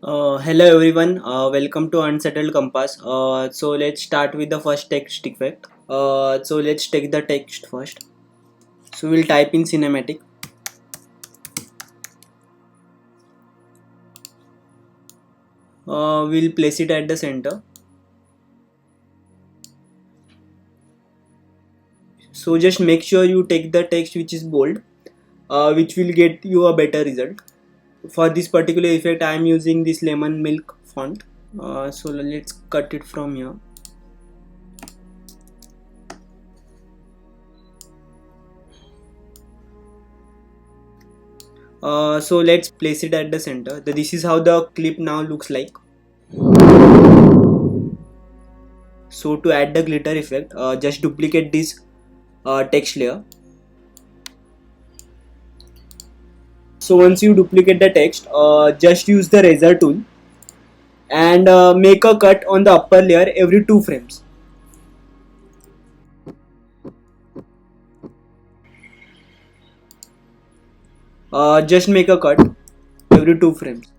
Hello everyone, welcome to Unsettled Compass. So let's start with the first text effect. So let's take the text first. So we'll type in cinematic. We'll place it at the center. So just make sure you take the text which is bold, which will get you a better result. For this particular effect, I am using this lemon milk font. So let's cut it from here. So let's place it at the center. This is how the clip now looks like. So to add the glitter effect, just duplicate this text layer. So once you duplicate the text, just use the razor tool and make a cut on the upper layer every 2 frames. Just make a cut every 2 frames.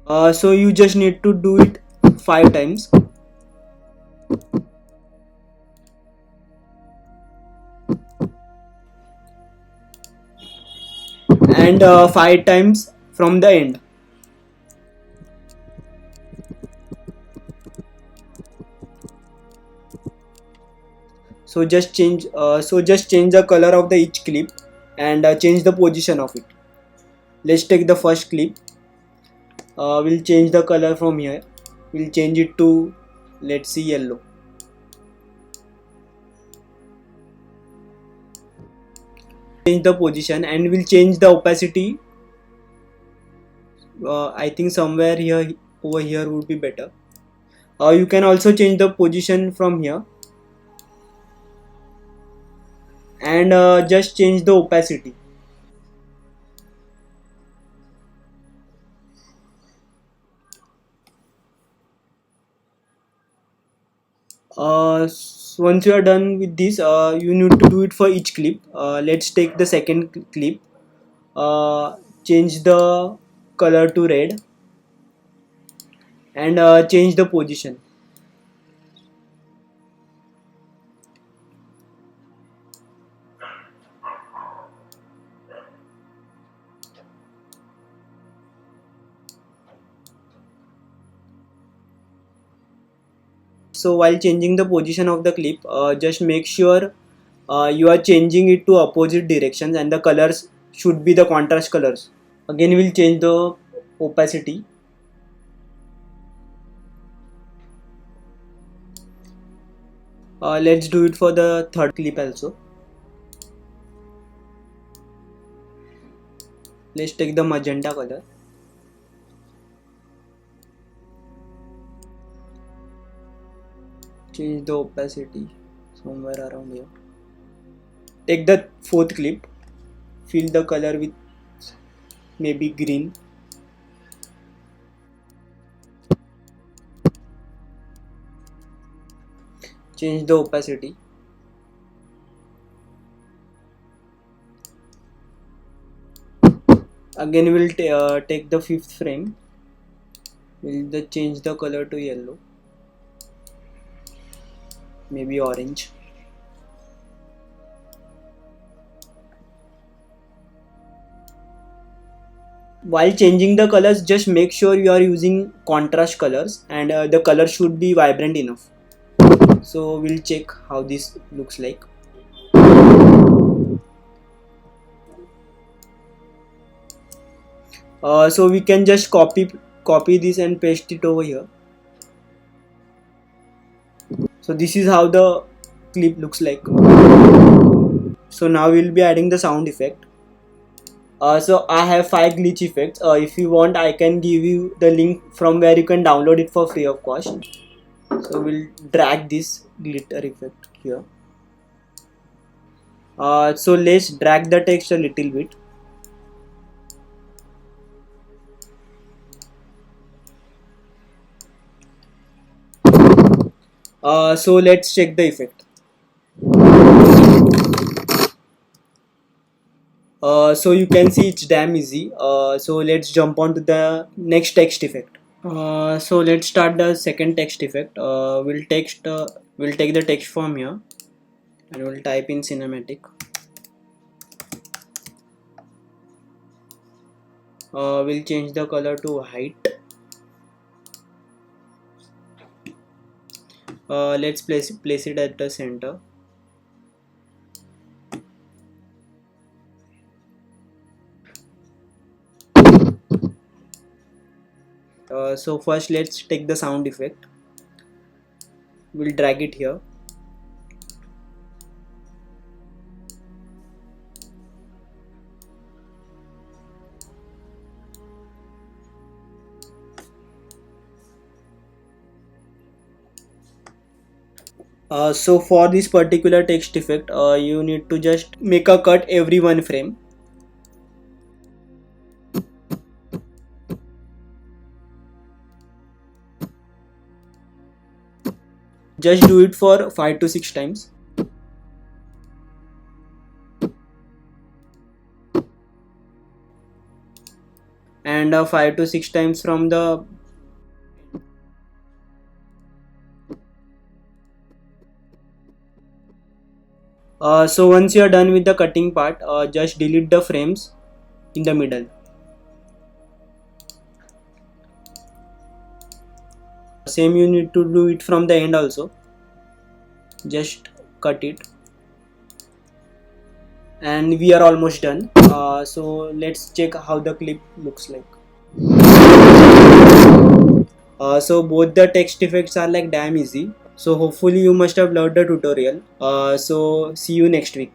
So you just need to do it 5 times. And 5 times from the end. So just change the color of the each clip and change the position of it. Let's take the first clip. We'll change the color from here. We'll change it to, let's see, yellow. Change the position and we'll change the opacity. I think somewhere here, over here would be better. You can also change the position from here and just change the opacity. Once you are done with this, you need to do it for each clip. Let's take the second clip. Change the color to red and change the position. So while changing the position of the clip, just make sure you are changing it to opposite directions and the colors should be the contrast colors. Again we'll change the opacity. Let's do it for the third clip also. Let's take the magenta color. Change the opacity somewhere around here. Take the fourth clip. Fill the color with maybe green. Change the opacity. Again we'll take the fifth frame. We'll change the color to yellow, maybe orange. While changing the colors, just make sure you are using contrast colors and the color should be vibrant enough. So we'll check how this looks like. So we can just copy this and paste it over here. So this is how the clip looks like. So now we'll be adding the sound effect. So I have 5 glitch effects. If you want, I can give you the link from where you can download it for free of cost. So we'll drag this glitter effect here. So let's drag the text a little bit. So let's check the effect. So you can see it's damn easy. So let's jump on to the next text effect. So let's start the second text effect. We'll take the text from here and we'll type in cinematic. We'll change the color to white. Let's place it at the center. So first let's take the sound effect. We'll drag it here. So for this particular text effect, you need to just make a cut every one frame. Just do it for 5 to 6 times. And 5 to 6 times from the so once you are done with the cutting part, just delete the frames in the middle. Same you need to do it from the end also. Just cut it. And we are almost done. So let's check how the clip looks like. So both the text effects are like damn easy. So hopefully you must have loved the tutorial. So see you next week.